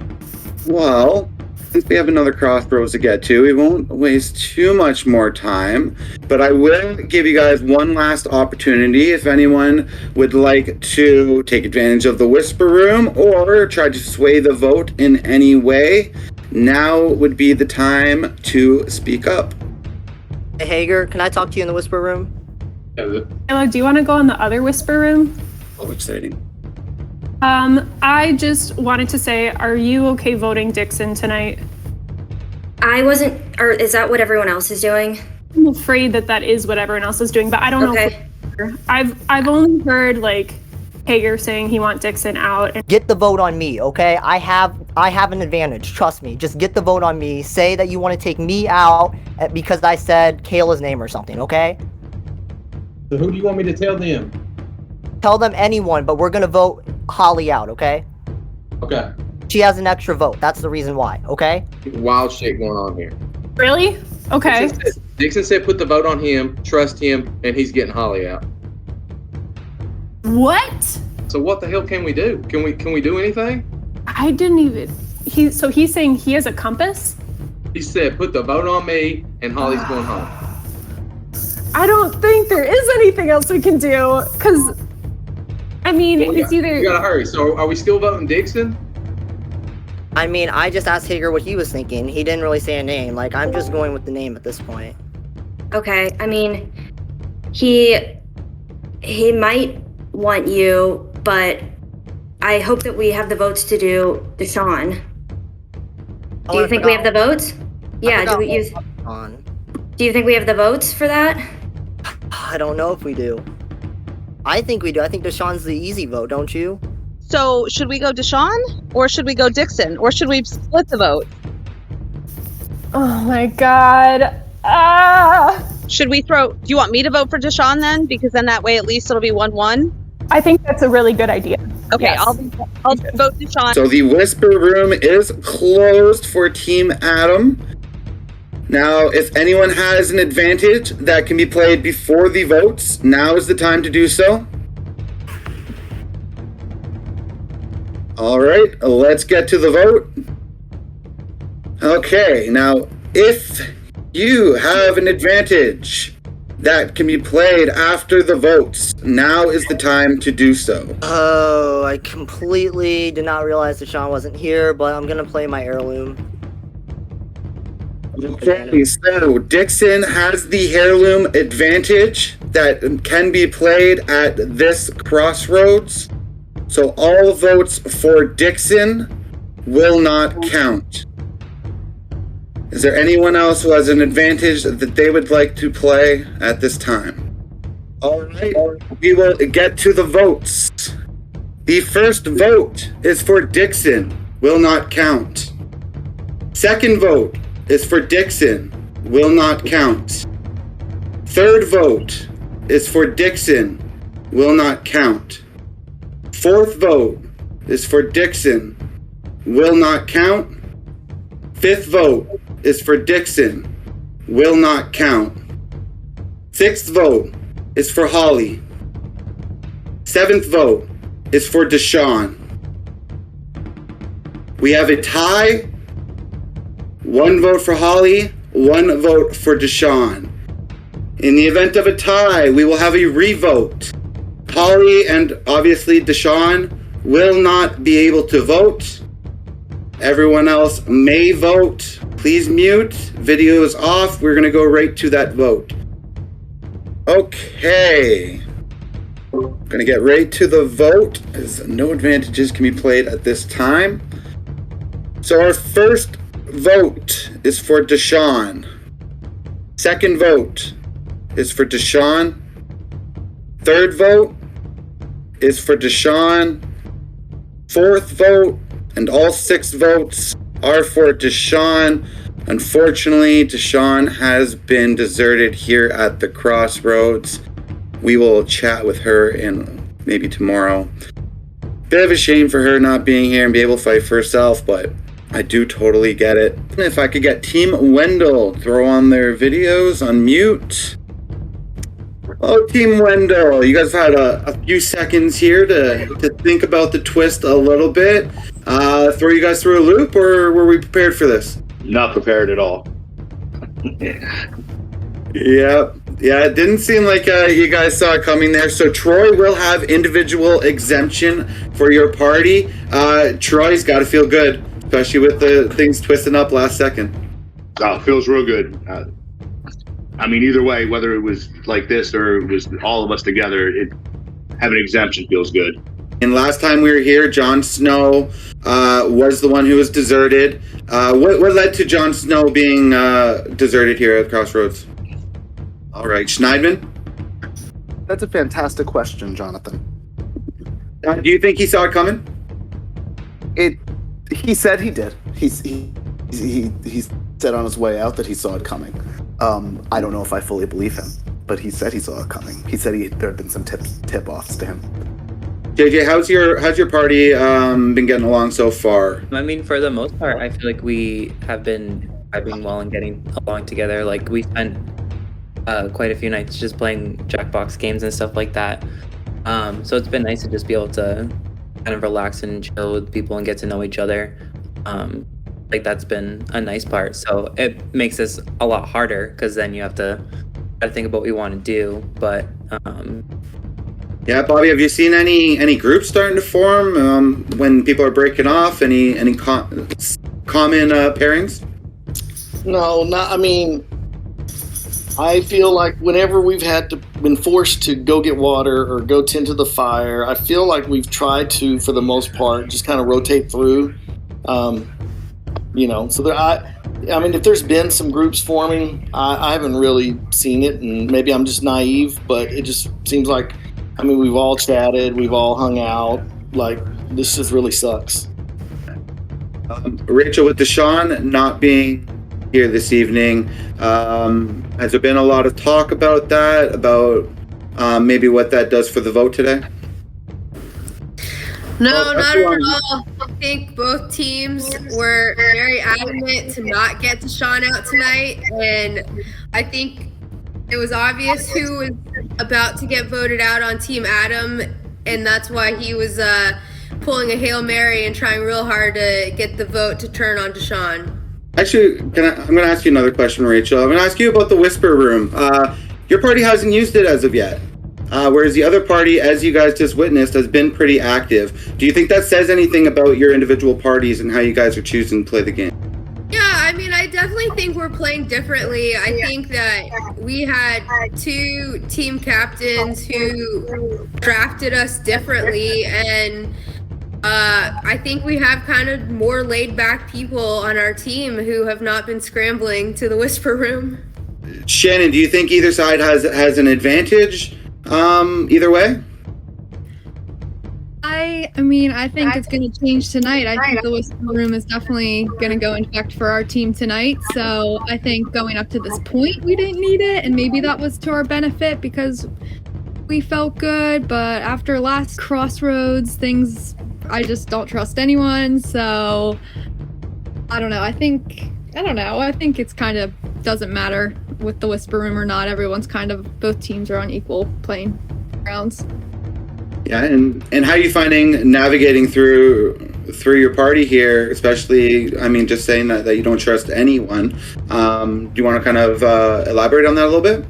Well, since we have another Crossroads to get to, we won't waste too much more time, but I will give you guys one last opportunity. If anyone would like to take advantage of the Whisper Room or try to sway the vote in any way, now would be the time to speak up. Hey, Hager, can I talk to you in the Whisper Room? Hello, do you want to go in the other Whisper Room? Oh, exciting. I just wanted to say, are you okay voting Dixon tonight? I wasn't, or is that what everyone else is doing? I'm afraid that is what everyone else is doing, but I don't know. I've only heard like Hager saying he wants Dixon out. Get the vote on me, okay? I have an advantage. Trust me. Just get the vote on me. Say that you want to take me out because I said Kayla's name or something, okay? So who do you want me to tell them? Tell them anyone, but we're gonna vote Holly out, okay? Okay. She has an extra vote. That's the reason why, okay? Wild shit going on here. Really? Okay. Dixon said put the vote on him, trust him, and he's getting Holly out. What? So what the hell can we do? Can we do anything? I didn't even. So he's saying he has a compass? He said put the vote on me, and Holly's going home. I don't think there is anything else we can do, because, I mean, it's either... You gotta hurry. So are we still voting Dixon? I mean, I just asked Hager what he was thinking. He didn't really say a name. Like, I'm just going with the name at this point. Okay, I mean, he might want you, but I hope that we have the votes to do Deshaun. Do you think we have the votes? Yeah, do you think we have the votes for that? I don't know if we do. I think we do. I think Deshaun's the easy vote, don't you? So should we go Deshaun or should we go Dixon or should we split the vote? Oh my god. Should we do you want me to vote for Deshaun then? Because then that way at least it'll be 1-1. I think that's a really good idea. Okay, Yes. I'll vote Deshaun. So the Whisper Room is closed for Team Adam. Now, if anyone has an advantage that can be played before the votes, now is the time to do so. All right, let's get to the vote. Okay, now, if you have an advantage that can be played after the votes, now is the time to do so. Oh, I completely did not realize Deshaun wasn't here, but I'm gonna play my heirloom. Okay, so Dixon has the heirloom advantage that can be played at this crossroads. So all votes for Dixon will not count. Is there anyone else who has an advantage that they would like to play at this time? All right, we will get to the votes. The first vote is for Dixon, will not count. Second vote is for Dixon, will not count. Third vote is for Dixon, will not count. Fourth vote is for Dixon, will not count. Fifth vote is for Dixon, will not count. Sixth vote is for Holly. Seventh vote is for Deshaun. We have a tie. 1 vote for Holly, 1 vote for Deshaun. In the event of a tie, we will have a revote. Holly and obviously Deshaun will not be able to vote. Everyone else may vote. Please mute. Video is off. We're going to go right to that vote. Okay. Going to get right to the vote, as no advantages can be played at this time. So our first vote is for Deshaun. Second vote is for Deshaun. Third vote is for Deshaun. Fourth vote and all 6 votes are for Deshaun. Unfortunately, Deshaun has been deserted here at the crossroads. We will chat with her in maybe tomorrow. Bit of a shame for her not being here and be able to fight for herself, but I do totally get it. If I could get Team Wendell, throw on their videos, unmute. Oh, Team Wendell, you guys have had a few seconds here to think about the twist a little bit. Throw you guys through a loop, or were we prepared for this? Not prepared at all. Yeah, it didn't seem like you guys saw it coming there. So Troy will have individual exemption for your party. Troy's got to feel good, especially with the things twisting up last second. Oh, feels real good. I mean, either way, whether it was like this or it was all of us together, having an exemption feels good. And last time we were here, Jon Snow was the one who was deserted. What led to Jon Snow being deserted here at Crossroads? All right, Schneidman? That's a fantastic question, Jonathan. Do you think he saw it coming? He said he did. He said on his way out that he saw it coming. I don't know if I fully believe him, but he said he saw it coming. He said there had been some tip-offs to him. JJ, how's your party been getting along so far? I mean, for the most part, I feel like we have been vibing well and getting along together. Like, we spent quite a few nights just playing Jackbox games and stuff like that. So it's been nice to just be able to kind of relax and chill with people and get to know each other. Like, that's been a nice part. So it makes this a lot harder because then you have to try to think about what you want to do. But yeah, Bobby, have you seen any groups starting to form when people are breaking off? Any common pairings? No, not. I mean, I feel like whenever we've been forced to go get water or go tend to the fire, I feel like we've tried to, for the most part, just kind of rotate through. So I mean, if there's been some groups forming, I haven't really seen it, and maybe I'm just naive, but it just seems like, I mean, we've all chatted, we've all hung out. Like, this just really sucks. Rachel, with Deshaun not being here this evening. Has there been a lot of talk about that, about maybe what that does for the vote today? No, not at all. I think both teams were very adamant to not get Deshaun out tonight, and I think it was obvious who was about to get voted out on Team Adam, and that's why he was pulling a Hail Mary and trying real hard to get the vote to turn on Deshaun. Actually, I'm going to ask you another question, Rachel. I'm going to ask you about the Whisper Room. Your party hasn't used it as of yet, whereas the other party, as you guys just witnessed, has been pretty active. Do you think that says anything about your individual parties and how you guys are choosing to play the game? Yeah, I mean, I definitely think we're playing differently. I think that we had two team captains who drafted us differently, and I think we have kind of more laid back people on our team who have not been scrambling to the Whisper Room. Shannon, do you think either side has an advantage either way? I mean, I think it's going to change tonight. I think the Whisper Room is definitely going to go in effect for our team tonight. So I think going up to this point, we didn't need it. And maybe that was to our benefit because we felt good. But after last crossroads, I just don't trust anyone. So I don't know. I think it's kind of doesn't matter with the Whisper Room or not. Everyone's both teams are on equal playing grounds. Yeah, and how are you finding navigating through your party here, especially, I mean, just saying that you don't trust anyone. Do you want to kind of elaborate on that a little bit?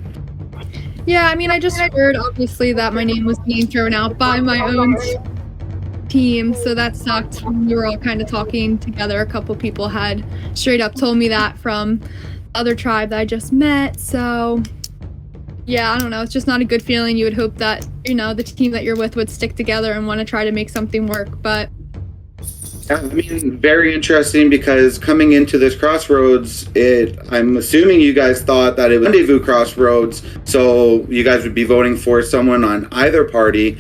Yeah, I mean, I just heard, obviously, that my name was being thrown out by my own team, so that sucked. We were all kind of talking together. A couple people had straight up told me that from the other tribe that I just met, so... Yeah, I don't know. It's just not a good feeling. You would hope that, the team that you're with would stick together and want to try to make something work, but... I mean, very interesting because coming into this crossroads, I'm assuming you guys thought that it was rendezvous crossroads, so you guys would be voting for someone on either party.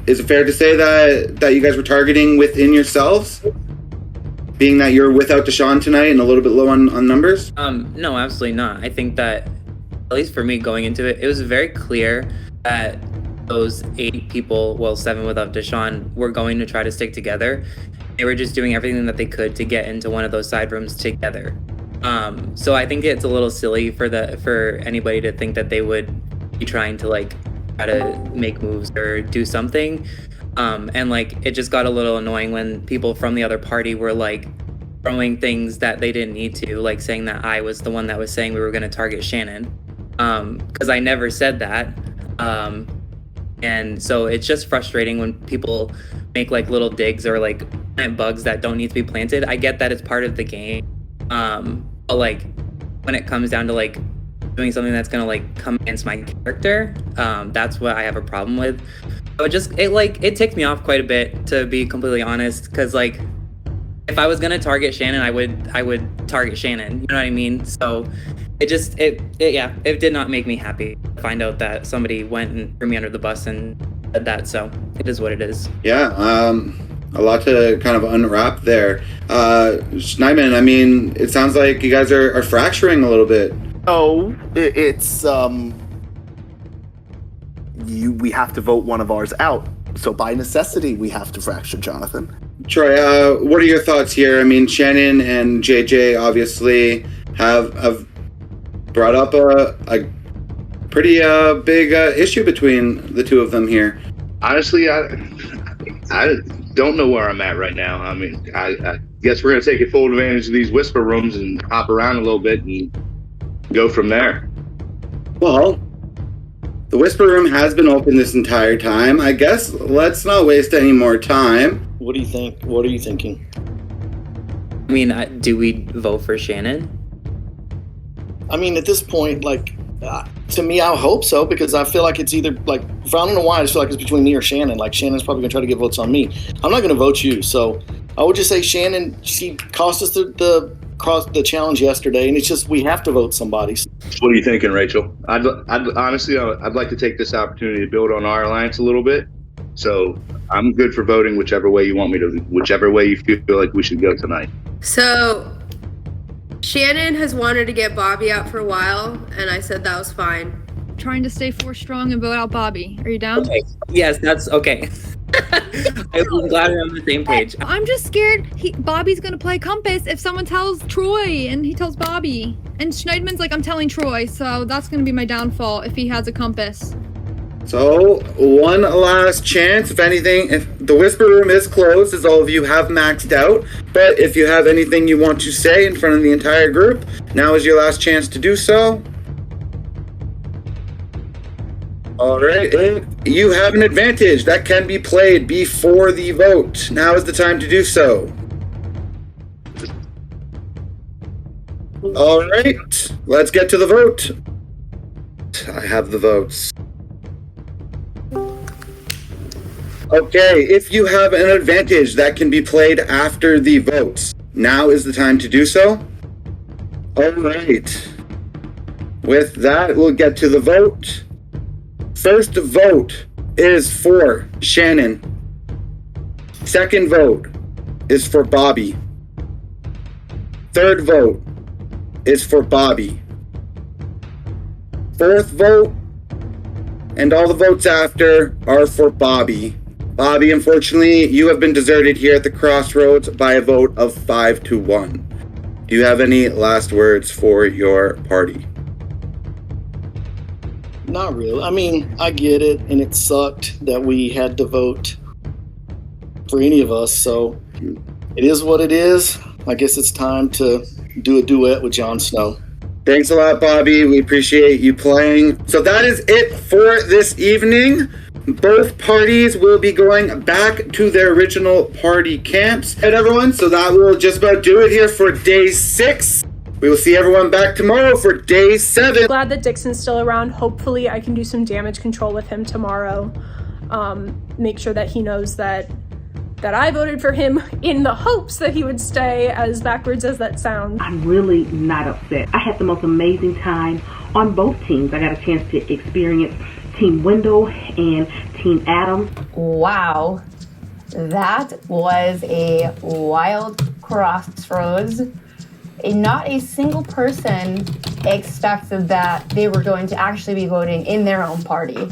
Is it fair to say that you guys were targeting within yourselves? Being that you're without Deshaun tonight and a little bit low on numbers? No, absolutely not. I think that, at least for me going into it, it was very clear that those 8 people, well, 7 without Deshaun, were going to try to stick together. They were just doing everything that they could to get into one of those side rooms together. So I think it's a little silly for anybody to think that they would be trying to try to make moves or do something. And it just got a little annoying when people from the other party were throwing things that they didn't need to, saying that I was the one that was saying we were going to target Shannon. Because I never said that. And so it's just frustrating when people make little digs or plant bugs that don't need to be planted. I get that it's part of the game. But when it comes down to doing something that's gonna come against my character, that's what I have a problem with. So it ticked me off quite a bit, to be completely honest, because if I was gonna target Shannon, I would target Shannon. You know what I mean? So it did not make me happy to find out that somebody went and threw me under the bus and said that. So it is what it is. Yeah, a lot to kind of unwrap there. Schneidman, I mean, it sounds like you guys are fracturing a little bit. No, it's we have to vote one of ours out. So by necessity, we have to fracture, Jonathan. Troy, what are your thoughts here? I mean, Shannon and JJ obviously have brought up a pretty big issue between the two of them here. Honestly, I don't know where I'm at right now. I mean, I guess we're going to take full advantage of these Whisper Rooms and hop around a little bit and go from there. Well, the Whisper Room has been open this entire time. I guess let's not waste any more time. What do you think? What are you thinking? I mean, do we vote for Shannon? I mean, at this point, to me, I hope so, because I feel like it's either, I don't know why, I just feel like it's between me or Shannon. Shannon's probably going to try to get votes on me. I'm not going to vote you, so I would just say Shannon, she cost us the challenge yesterday, and it's just we have to vote somebody. What are you thinking, Rachel? I'd honestly, I'd like to take this opportunity to build on our alliance a little bit. So I'm good for voting whichever way you want me to, whichever way you feel like we should go tonight. So Shannon has wanted to get Bobby out for a while, and I said that was fine. Trying to stay force strong and vote out Bobby. Are you down? Okay. Yes, that's okay. I'm glad we're on the same page. I'm just scared Bobby's gonna play Compass if someone tells Troy and he tells Bobby. And Schneidman's like, I'm telling Troy, so that's gonna be my downfall if he has a Compass. So, one last chance. If anything, if the Whisper Room is closed, as all of you have maxed out, but if you have anything you want to say in front of the entire group, now is your last chance to do so. Alright, you have an advantage that can be played before the vote. Now is the time to do so. Alright, let's get to the vote. I have the votes. Okay, if you have an advantage that can be played after the votes, now is the time to do so. Alright. With that, we'll get to the vote. First vote is for Shannon. Second vote is for Bobby. Third vote is for Bobby. Fourth vote, and all the votes after, are for Bobby. Bobby, unfortunately, you have been deserted here at the Crossroads by a vote of 5-1. Do you have any last words for your party? Not really. I mean, I get it, and it sucked that we had to vote for any of us, so it is what it is. I guess it's time to do a duet with Jon Snow. Thanks a lot, Bobby. We appreciate you playing. So that is it for this evening. Both parties will be going back to their original party camps. And everyone, so that will just about do it here for day 6. We will see everyone back tomorrow for day 7. Glad that Dixon's still around. Hopefully I can do some damage control with him tomorrow. Make sure that he knows that I voted for him in the hopes that he would stay, as backwards as that sounds. I'm really not upset. I had the most amazing time on both teams. I got a chance to experience Team Wendell and Team Adam. Wow, that was a wild crossroads. Not a single person expected that they were going to actually be voting in their own party.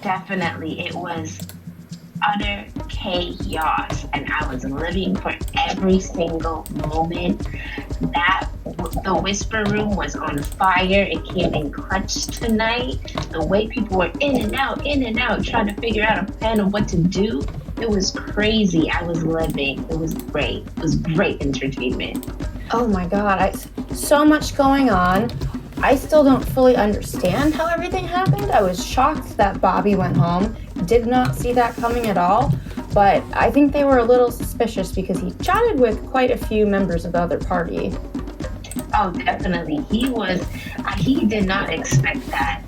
Definitely, it was utter chaos, and I was living for every single moment. That the Whisper Room was on fire. It came in clutch tonight. The way people were in and out, trying to figure out a plan of what to do. It was crazy. I was living. It was great. It was great entertainment. Oh my God, so much going on. I still don't fully understand how everything happened. I was shocked that Bobby went home. Did not see that coming at all. But I think they were a little suspicious because he chatted with quite a few members of the other party. Oh, definitely. He did not expect that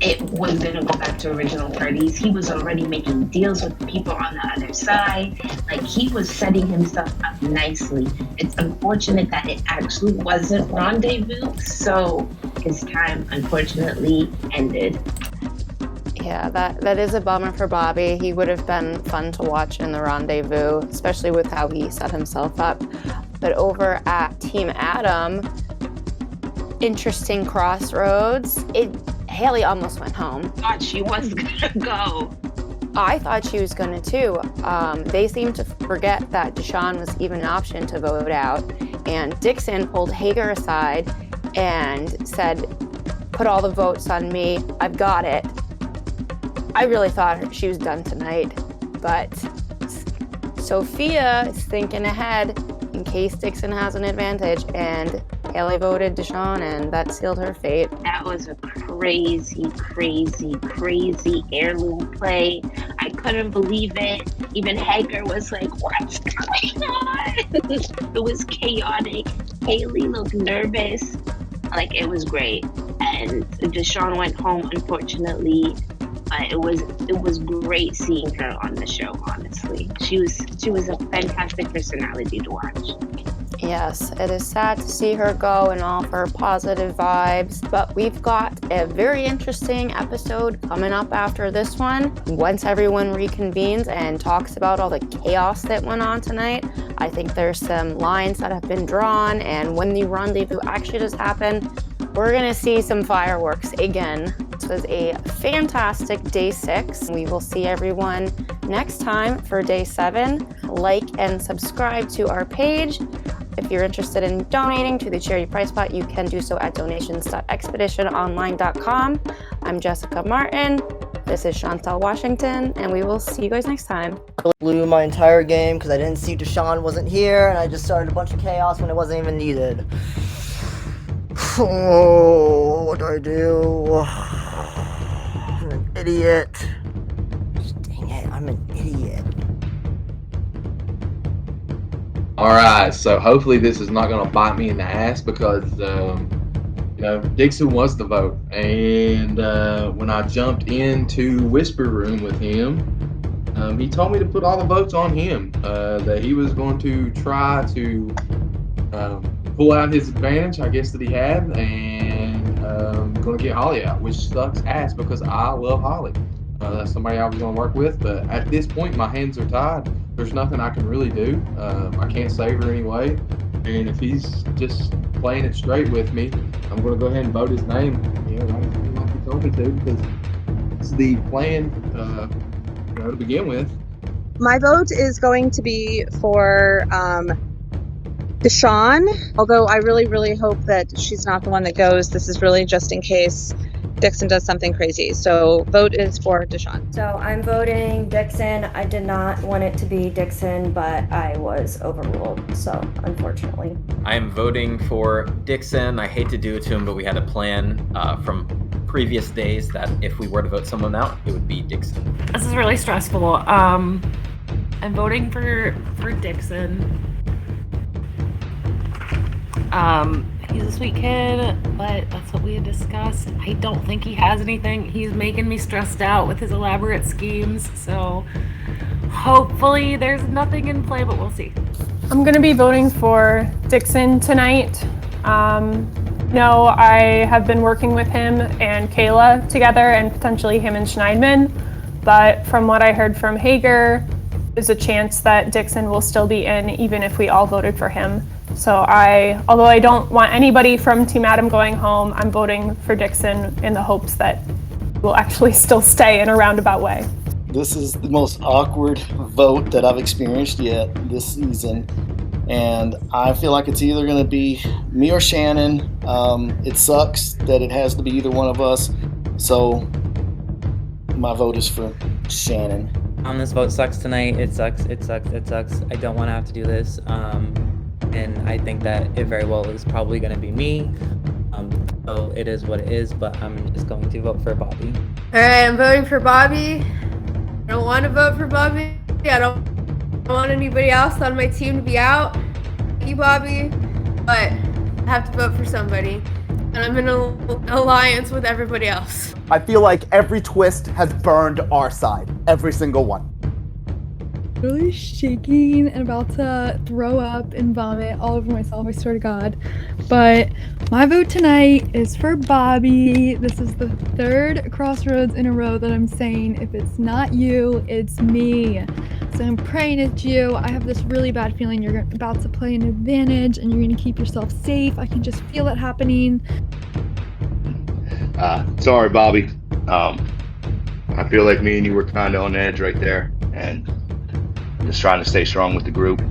it was going to go back to original parties. He was already making deals with people on the other side. Like, he was setting himself up nicely. It's unfortunate that it actually wasn't Rendezvous, so his time unfortunately ended. Yeah, that is a bummer for Bobby. He would have been fun to watch in the Rendezvous, especially with how he set himself up. But over at Team Adam, interesting crossroads. Haley almost went home. Thought she was gonna go. I thought she was gonna too. They seemed to forget that Deshaun was even an option to vote out. And Dixon pulled Hager aside and said, put all the votes on me, I've got it. I really thought she was done tonight, but Sophia is thinking ahead in case Dixon has an advantage, and Haley voted Deshaun, and that sealed her fate. That was a crazy heirloom play. I couldn't believe it. Even Hager was like, what's going on? It was chaotic. Haley looked nervous. Like, it was great. And Deshaun went home, unfortunately. It was great seeing her on the show, honestly. She was a fantastic personality to watch. Yes, it is sad to see her go and all of her positive vibes, but we've got a very interesting episode coming up after this one. Once everyone reconvenes and talks about all the chaos that went on tonight, I think there's some lines that have been drawn, and when the rendezvous actually does happen, we're gonna see some fireworks again. This was a fantastic day 6. We will see everyone next time for day 7. Like and subscribe to our page. If you're interested in donating to the charity prize pot, you can do so at donations.expeditiononline.com. I'm Jessica Martin. This is Chantal Washington, and we will see you guys next time. I blew my entire game because I didn't see Deshaun wasn't here, and I just started a bunch of chaos when it wasn't even needed. Oh, what do I do? I'm an idiot. Dang it, I'm an idiot. All right, so hopefully this is not going to bite me in the ass because, Dixon was the vote. And when I jumped into Whisper Room with him, he told me to put all the votes on him, that he was going to try to pull out his advantage, I guess, that he had, and going to get Holly out, which sucks ass because I love Holly. That's somebody I was going to work with, but at this point, my hands are tied. There's nothing I can really do. I can't save her anyway, and if he's just playing it straight with me, I'm going to go ahead and vote his name. Like he told me to, because it's the plan, to begin with. My vote is going to be for Deshaun, although I really, really hope that she's not the one that goes. This is really just in case Dixon does something crazy. So vote is for Deshaun. So I'm voting Dixon. I did not want it to be Dixon, but I was overruled, so unfortunately. I am voting for Dixon. I hate to do it to him, but we had a plan from previous days that if we were to vote someone out, it would be Dixon. This is really stressful. I'm voting for Dixon. He's a sweet kid, but that's what we had discussed. I don't think he has anything. He's making me stressed out with his elaborate schemes, so hopefully there's nothing in play, but we'll see. I'm going to be voting for Dixon tonight. No, I have been working with him and Kayla together, and potentially him and Schneidman, but from what I heard from Hager, there's a chance that Dixon will still be in even if we all voted for him. So although I don't want anybody from Team Adam going home, I'm voting for Dixon in the hopes that we'll actually still stay in a roundabout way. This is the most awkward vote that I've experienced yet this season. And I feel like it's either going to be me or Shannon. It sucks that it has to be either one of us. So my vote is for Shannon. This vote sucks tonight. It sucks. I don't want to have to do this. And I think that it very well is probably going to be me. So it is what it is, but I'm just going to vote for Bobby. All right, I'm voting for Bobby. I don't want to vote for Bobby. I don't want anybody else on my team to be out. Thank you, Bobby. But I have to vote for somebody. And I'm in an alliance with everybody else. I feel like every twist has burned our side. Every single one. Really shaking and about to throw up and vomit all over myself, I swear to God. But my vote tonight is for Bobby. This is the 3rd Crossroads in a row that I'm saying, if it's not you, it's me. So I'm praying it's you. I have this really bad feeling you're about to play an advantage and you're going to keep yourself safe. I can just feel it happening. Sorry, Bobby. I feel like me and you were kind of on edge right there, and just trying to stay strong with the group.